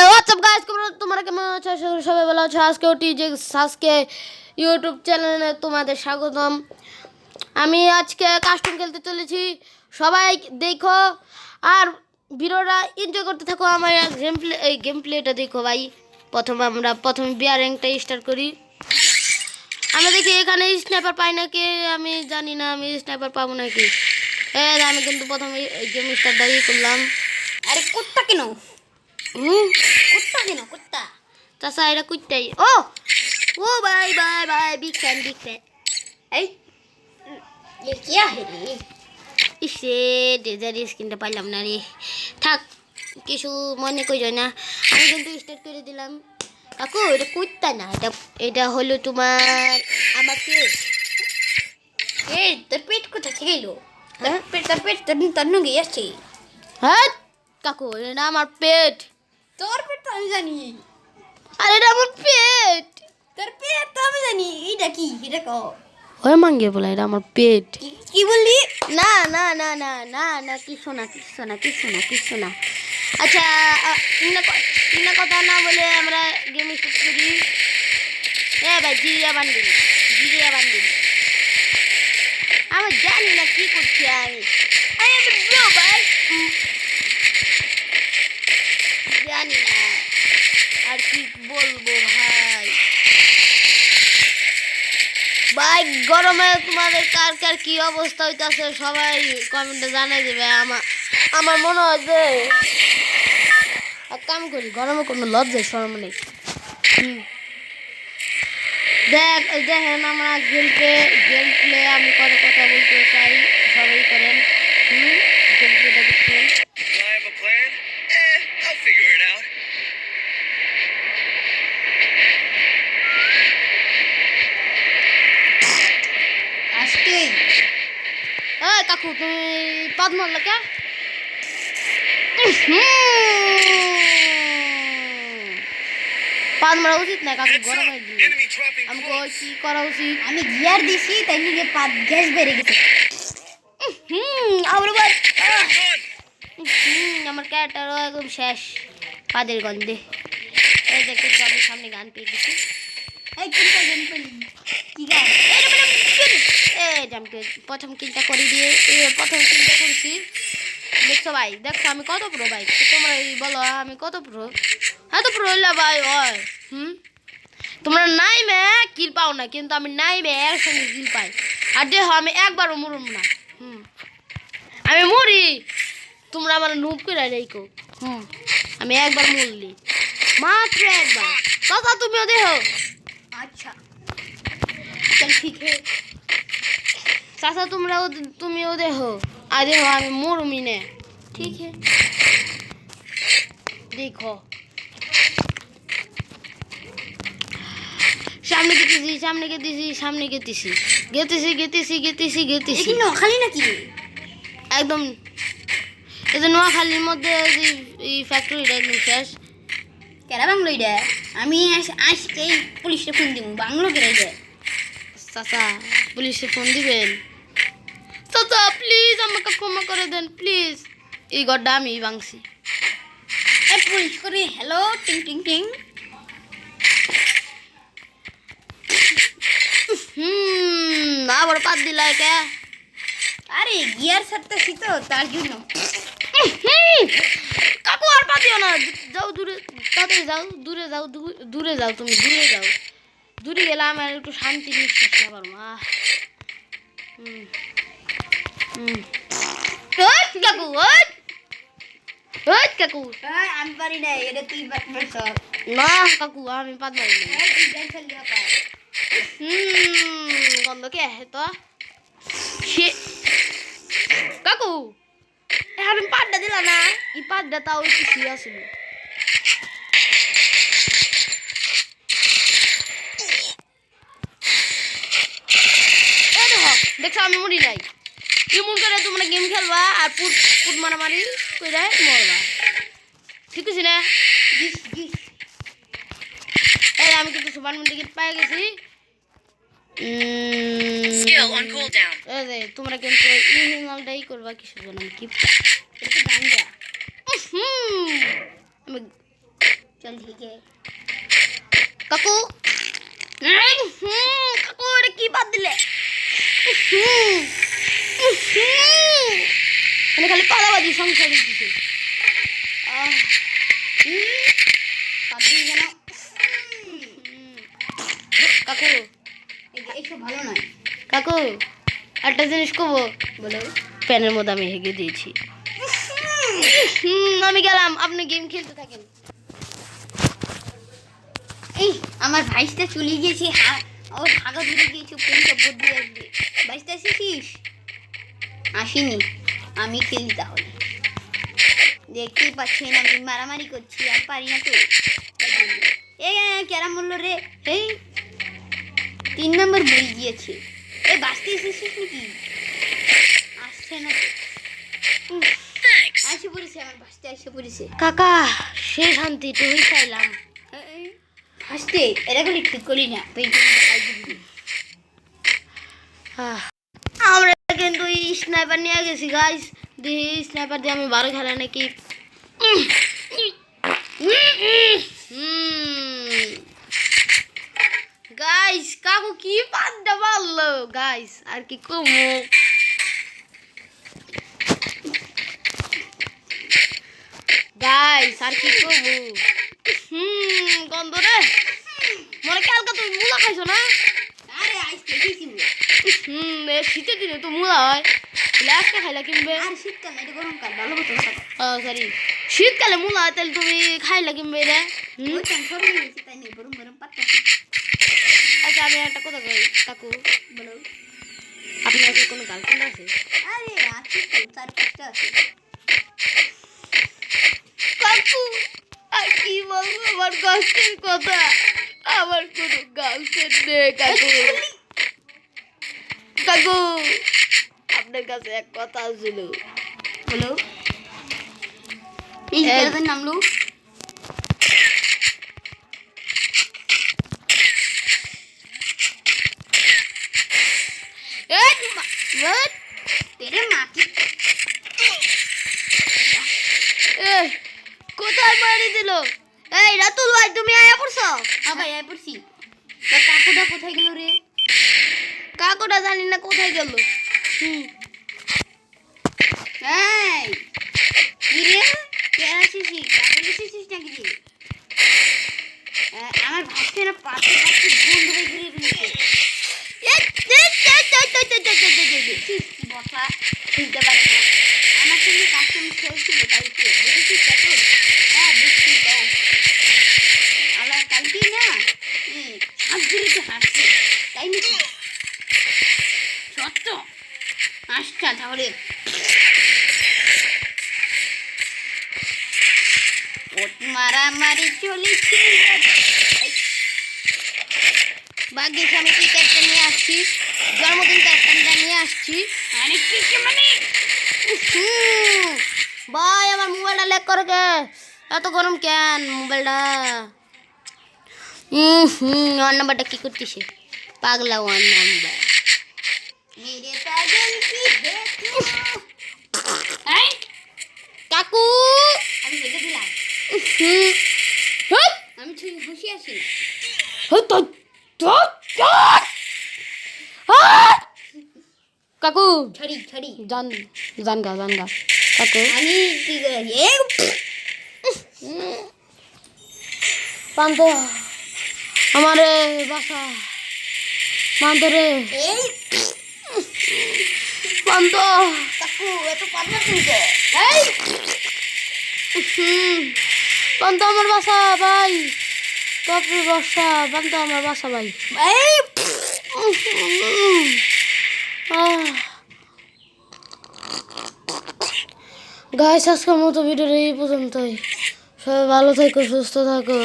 WhatsApp guys, তোমরা কেমন আছো? সবাই ভালো আছো? আজকে ইউটিউব চ্যানেলে তোমাদের স্বাগতম। আমি আজকে কাস্টম খেলতে চলেছি, সবাই দেখো আর ভিডিওটা এনজয় করতে থাকো। আমার গেম প্লেটা দেখো ভাই। প্রথম বিয়ার র্যাঙ্কটা স্টার্ট করি। আমি দেখি এখানে স্নাইপার পাই নাকি, আমি জানি না আমি স্নাইপার পাবো নাকি। আমি কিন্তু প্রথমে গেম স্টার্ট দাঁড়িয়ে করলাম। আরে কুত্তা কেন? কুত্তা কেন? কুত্তা চাচা এটা কুত্তাই। ও ও ভাই ভাই ভাই, বিগ ফ্যান। এই ये क्या है रे? ইসে ডেজারি স্কিনটা পাইলাম না রে। থাক, কিছু মনে করিও না, আমি কিন্তু স্টার্ট করে দিলাম। কাকু এটা কুত্তা না, এটা হলো তোমার আমার পেট। এই তোর পেট কোথা থেকে এলো? তোর পেট তোর নুগে আসছে। হ্যাঁ কাকু, এটা আমার পেট। তোর পেট তো আমি জানি। আর এটা আমার পেট। তোর পেট তো আমি জানি। এটা কি? এটা ক ওই মাঙ্গে বলা, এটা আমার পেট। কি বললি? না না না না না না, কিছু না। আচ্ছা, ইনা কথা না বলে আমরা গেম স্টার্ট করি। ভাই জিরিয়া বান্ডিল। আমি জানি না কি করছি আমি। ভাই জানি না আর কি বলবো ভাই। গরমে তোমাদের কার কি অবস্থা হইতাছে সবাই কমেন্টে জানাই দেবে। আমার মনে হয় যে এক কাম করি, গরমে কোনো লজ্জায় শরম নেই। দেখেন আমরা গেম প্লে আমি কথা বলতে চাই, সবাই করেন। গেম প্লেটা দেখছেন। কাকু তুমি পাদ মারলে কে? পাদ মারা উচিত না কাকু, গরমে আমি কি করা উচিত? আমি গিয়ার দিছি তাই নিয়ে গ্যাস বেড়ে গেছে। আমার ক্যারেক্টারও একদম শেষ পাদের গন্ধে। এই দেখতে আমি সামনে গান পেয়ে গেছি। এই কোনটা গান পেলি? কি গান? প্রথম কিলটা করে দিয়ে প্রথম কিলটা করেছি। দেখছো ভাই, দেখছো আমি কত প্রো ভাই। তোমরা বলো আমি কত প্রো? হ্যাঁ তো প্রো হইলা ভাই হয়। তোমরা নাই মে কিল পাও না, কিন্তু আমি নাই মে একসঙ্গে কিল পাই। আর দেখো আমি একবারও মরুম না। আমি মরি, তোমরা আমার নুব করে রেখো। আমি একবার মরলি, মাত্র একবার। চাচা তুমিও দেখো। আচ্ছা চল ঠিক है। চাচা তুমিও দেখো। আর দেখো আমি মরুমি নে। ঠিক है দেখো সামনে গেতেছি। নোয়াখালী নাকি? একদম এই যে নোয়াখালীর মধ্যে যে এই ফ্যাক্টরিটা একদম শেষ। কেরা বাংলো এটা? আমি আজকে পুলিশে ফোন দিব। বাংলো কেরা এটা? চাচা পুলিশে ফোন দিবেন? চাচা প্লিজ আমাকে ক্ষমা করে দেন প্লিজ। এই ঘরটা আমি ভাঙছি। পুলিশ করে হ্যালো টিং টিং টিং। আবার পাত দিলা কে? আরে গিয়ার ছাড়তেছি তো তার জন্য। কাকু আর পাতিও না, যাও দূরে, তাড়াতাড়ি যাও, দূরে যাও তুমি দূরে গেলে আমার একটু শান্তি নিঃশ্বাস নেবার মা। কাকু আমি পারি না, এটা তুই পারছ না। কাকু আমি পাত মারি না। গন্ধ কে তো কাকু এখন পাড্ডা দিলা না, এই পাড্ডা তাও একটু সিরিয়াস ছিল। দেখছো আমি মরি নাই। এমন করে তোমরা গেম খেলবা আর পুট মারামারি করে মরবা, ঠিক আছে না? আমি কিন্তু সুপার টিকিট পাই গেছি। তোমরা কিন্তু ইনহেলালটাই করবা কিসের জন্য? কি चल ठीक है কাকু কাকু এটা কি বাদ দিলে মানে খালি পালাবাজি সংসার দিচ্ছে পাবি যেন কাকু এইসব ভালো নয় কাকু একটা জিনিস কব বলো প্যানের মধ্যে আমি হেগে দিয়েছি আমি গেলাম আপনি গেম খেলতে থাকেন এই আমার ভাইসটা চলে গিয়েছে ওর হাগা ধরে গিয়েছে পেনটা বদলে আসবে ভাইসটা এসেছিস আসিনি আমি খেলি তাহলে দেখতেই পাচ্ছেন আমি মারামারি করছি আর পারি না তো এই ক্যারাম বললো রে এই 3 নম্বর বই গিয়েছে এই বাঁচতে এসেছিস নাকি আসছে না তো আসে পড়েছে আমার বাঁচতে এসে পড়েছে কাকা সে শান্তি তুই চাইলাম হাসতে এরকম ঠিক করি না আমরা কিন্তু স্নাইপার নিয়ে গেছি গাইস দেখি স্নাইপার দিয়ে আমি 12 খেলা নাকি গাইস কাকু কি পাড্ডা মারলো গাইস আর কি কমো গাইস আর কি কমো গন্ধ রে মনে কালকে তুমি মুলা খাইছো না আরে আজ দেখেছি শীতের দিনে তো মুলা হয় আজকে খাইলা কিনবে আর শীতকাল এটা গরমকাল ভালো মতো ও সরি শীতকালে মুলা হয় তাহলে তুমি খাইলা কিনবে রে ওইটা সরে গেছে তাই নেই গরম গরম পাত্তা আচ্ছা আমি একটা কথা কই কাকু বলো আপনার কি কোনো গার্লফ্রেন্ড আছে আরে আছে তো 4-5টা আছে কাকু আর কি বলবো আমার কষ্টের কথা আমার কোনো গার্লফ্রেন্ড নেই কাকু কাকু আপনার কাছে এক কথা ছিল বলো এই খেলাটার নাম লো তেরে মাটি কোথায় মারি দিল এই রাতুল ভাই তুমি আয়া পড়ছো হ্যাঁ ভাই আয় পড়ছি তো কাকুটা কোথায় গেল রে কাকুটা জানি না কোথায় গেল এই কি রে কে আসিস কাকুল এসেছিস নাকি রে আমার ভাবছে না পাশে পাশে বন্ধু হয়ে ঘুরে ফেলেছে কি বসা শুনতে পারি না আমার সঙ্গে কাস্টম খেলছিল তাই তো দেখেছিস কাকুল হ্যাঁ বুঝছি তো আলা কালকে না হাত ধরে হাঁটছে তাই নাকি সত্য আচ্ছা তাহলে মারামারি চলেছে ভাগ্যিস আমি ক্রিকেটটা নিয়ে আসছি জন্মদিন ক্যাপ্টেনটা নিয়ে আসছি আরে কি মানে ভাই আমার মোবাইলটা ল্যাগ করে কে এত গরম কেন মোবাইলটা ওয়ান নাম্বারটা কি করতেছে পাগলা ওয়ান নাম্বার মেরে পাগল কি এই কাকু আমি হেগে দিলাম আমি খুশি আছি কাকু ছড়ি ছড়ি জানগা কাকু আমি কি পান্ত আমারে বাসা মান্তরে এই পান্ত কাকু এত পাতলা শুনছে এই পান্ত আমার বাসা ভাই তপি বাসা পান্ত আমার বাসা ভাই এই গাইস আজকের মতো ভিডিওটা এই পর্যন্তই সবাই ভালো থাকো সুস্থ থাকো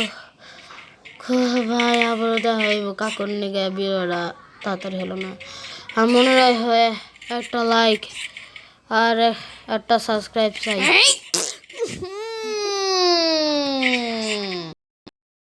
ভাই আবারও দেখা হইব কাকুর নিগে ভিডিওটা তাড়াতাড়ি হলো না আর মনে হয় একটা লাইক আর একটা সাবস্ক্রাইব চাই